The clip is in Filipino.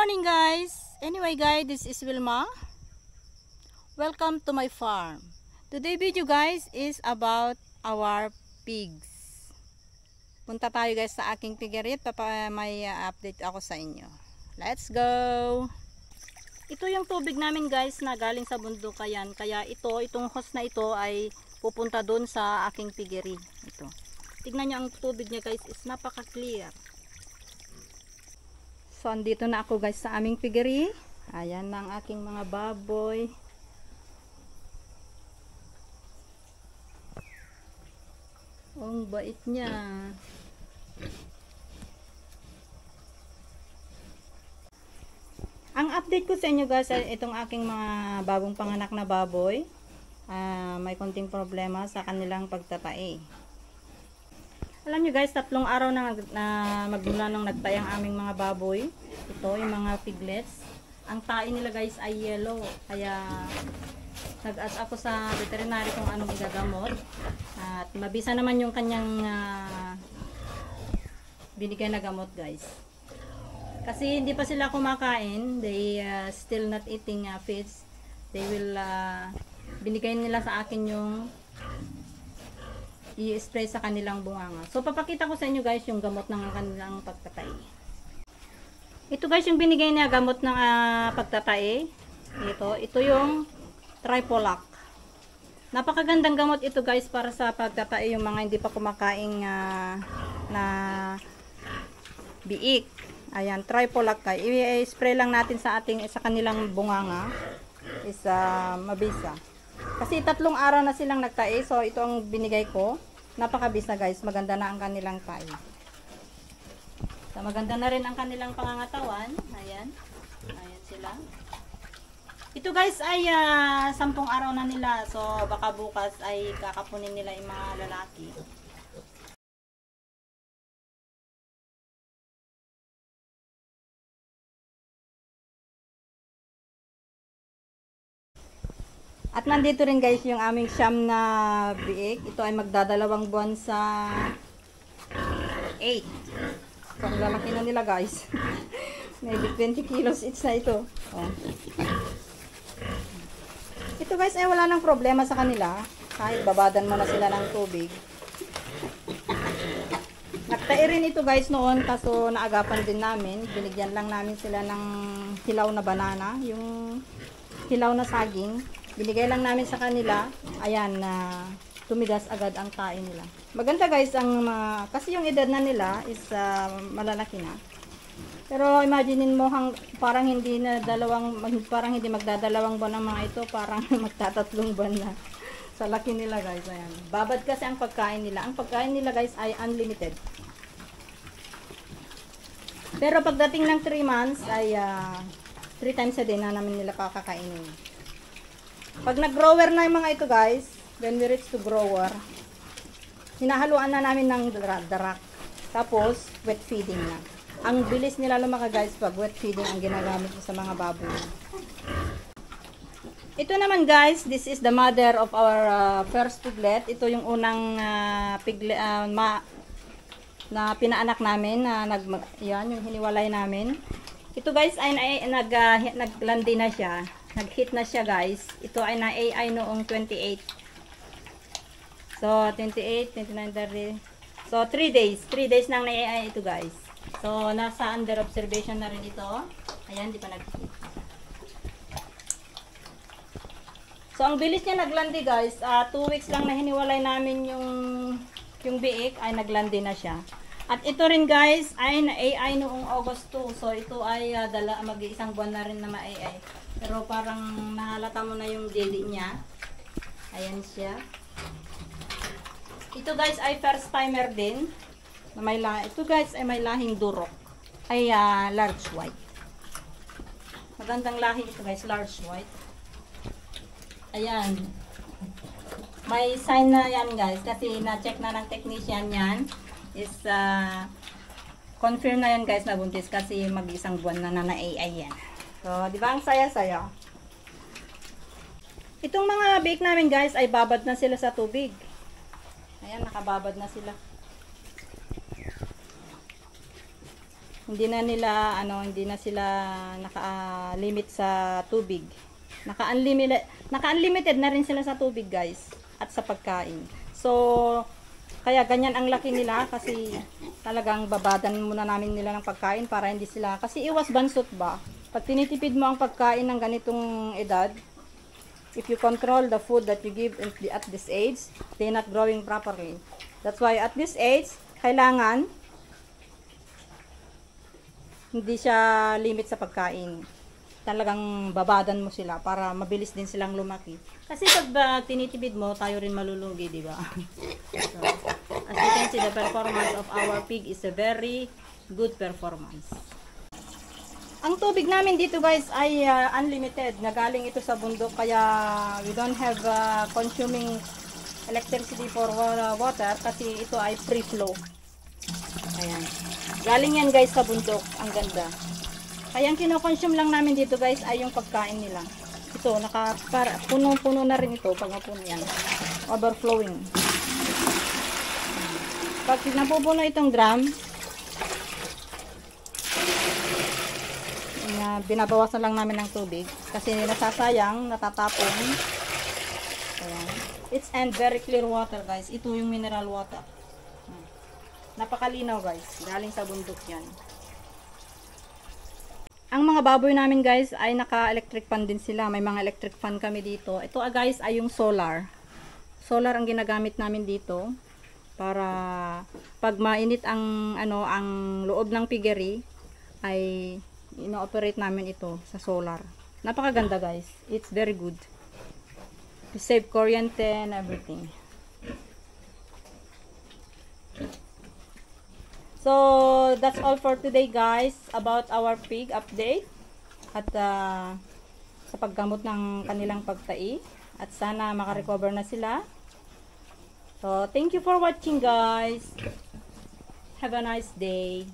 morning guys. Anyway guys, this is Wilma. Welcome to my farm. Today video guys is about our pigs. Punta tayo guys sa aking piggery. May update ako sa inyo. Let's go. Ito yung tubig namin guys na galing sa bundukayan. Kaya itong hose na ito ay pupunta doon sa aking piggery. Ito. Tignan nyo ang tubig niya guys, is napaka-clear. So, andito na ako guys sa aming piggery. Ayan na ang aking mga baboy. Ang bait niya. Ang update ko sa inyo guys ay itong aking mga bagong panganak na baboy. May konting problema sa kanilang pagtatae. Alam nyo guys, 3 araw na magmula nung nagtae ang aming mga baboy. Ito, yung mga piglets. Ang tae nila guys ay yellow. Kaya nag-ask ako sa veterinary kung anong igagamot. At mabisa naman yung kanyang binigay na gamot guys. Kasi hindi pa sila kumakain. They still not eating feeds. They will, binigay nila sa akin yung i-spray sa kanilang bunganga. So, papakita ko sa inyo guys yung gamot ng kanilang pagtatae. Ito guys yung binigay niya gamot ng pagtatae. Ito yung Tripolac. Napakagandang gamot ito guys para sa pagtatae yung mga hindi pa kumakaing na biik. Ayan, Tripolac guys. I-spray lang natin sa kanilang bunganga is mabisa. Kasi 3 araw na silang nagtae. So, ito ang binigay ko. Napakabisa guys. Maganda na ang kanilang tae. So, maganda na rin ang kanilang pangangatawan. Ayan. Ayan sila. Ito guys ay 10 araw na nila. So, baka bukas ay kakapunin nila yung mga lalaki. At nandito rin guys yung aming siyam na biik. Ito ay magdadalawang buwan sa 8. So, ang lalaki na nila guys. Maybe 20 kilos each na ito. Oh. Ito guys ay wala nang problema sa kanila. Kahit babadan mo na sila ng tubig. Nagtae rin ito guys noon kaso naagapan din namin. Binigyan lang namin sila ng hilaw na banana. Yung hilaw na saging. Binigay lang namin sa kanila. Ayan, tumigas agad ang tae nila. Maganda guys, kasi yung edad na nila is malalaki na. Pero imaginein mo, parang hindi magdadalawang buwan ang mga ito. Parang magtatatlong buwan na. Sa laki nila guys. Ayan. Babad kasi ang pagkain nila. Ang pagkain nila guys ay unlimited. Pero pagdating ng 3 months ay 3 times a day na namin nila kakakainin. Pag nag-grower na yung mga ito guys, when we reach to grower, hinahaluan na namin ng darak. Tapos, wet feeding na. Ang bilis nila lumaki guys pag wet feeding ang ginagamit sa mga baboy. Ito naman guys, this is the mother of our first piglet. Ito yung unang piglet na pinaanak namin. Yan, yung hiniwalay namin. Ito guys ay naglandi na siya. Nag-hit na siya guys. Ito ay na-AI noong 28. So, 28, 29, 30. So, 3 days. 3 days nang na-AI ito guys. So, nasa under observation na rin ito. Ayan, di pa nag-hit. So, ang bilis niya naglandi guys. 2 weeks lang na hiniwalay namin yung biik ay naglandi na siya. At ito rin guys ay na-AI noong August 2. So, ito ay mag-iisang buwan na rin na ma-AI. Pero parang nahalata mo na yung jelly niya. Ayan siya. Ito guys ay first timer din. Ito guys ay may lahing durok. Ay large white. Magandang lahi ito guys, large white. Ayan. May sign na yan guys. Kasi na-check na ng technician yan. Is confirm na yan guys na buntis. Kasi mag-isang buwan na na-AI yan. So, di ba ang saya-saya? Itong mga bake namin guys ay babad na sila sa tubig. Ayan, nakababad na sila. hindi na sila naka-limit sa tubig. Naka-unlimited na rin sila sa tubig, guys, at sa pagkain. So, kaya ganyan ang laki nila kasi talagang babadan muna namin nila ng pagkain para hindi sila, kasi iwas bansot ba? Pag tinitipid mo ang pagkain ng ganitong edad, if you control the food that you give at this age, they're not growing properly. That's why at this age, kailangan hindi siya limit sa pagkain. Talagang babadan mo sila para mabilis din silang lumaki. Kasi pag tinitipid mo, tayo rin malulugi, di ba? So, as you can see, the performance of our pig is a very good performance. Ang tubig namin dito, guys, ay unlimited. Nagaling ito sa bundok, kaya we don't have consuming electricity for water kasi ito ay free flow. Ayan. Galing yan, guys, sa bundok. Ang ganda. Kaya ang kinoconsume lang namin dito, guys, ay yung pagkain nila. Ito, puno-puno na rin ito. Pag mapuno yan. Overflowing. Pag napupuno itong drum, binabawasan lang namin ng tubig. Kasi nasasayang, natatapon. Ayan. It's and very clear water, guys. Ito yung mineral water. Napakalinaw, guys. Galing sa bundok yan. Ang mga baboy namin, guys, ay naka-electric fan din sila. May mga electric fan kami dito. Ito, guys, ay yung solar. Solar ang ginagamit namin dito para pag mainit ang ang loob ng piggery ay ino-operate namin ito sa solar. Napakaganda, guys. It's very good. To save kuryente and everything. So, that's all for today, guys, about our pig update at sa paggamot ng kanilang pagtai, at sana makarecover na sila. So, thank you for watching, guys. Have a nice day.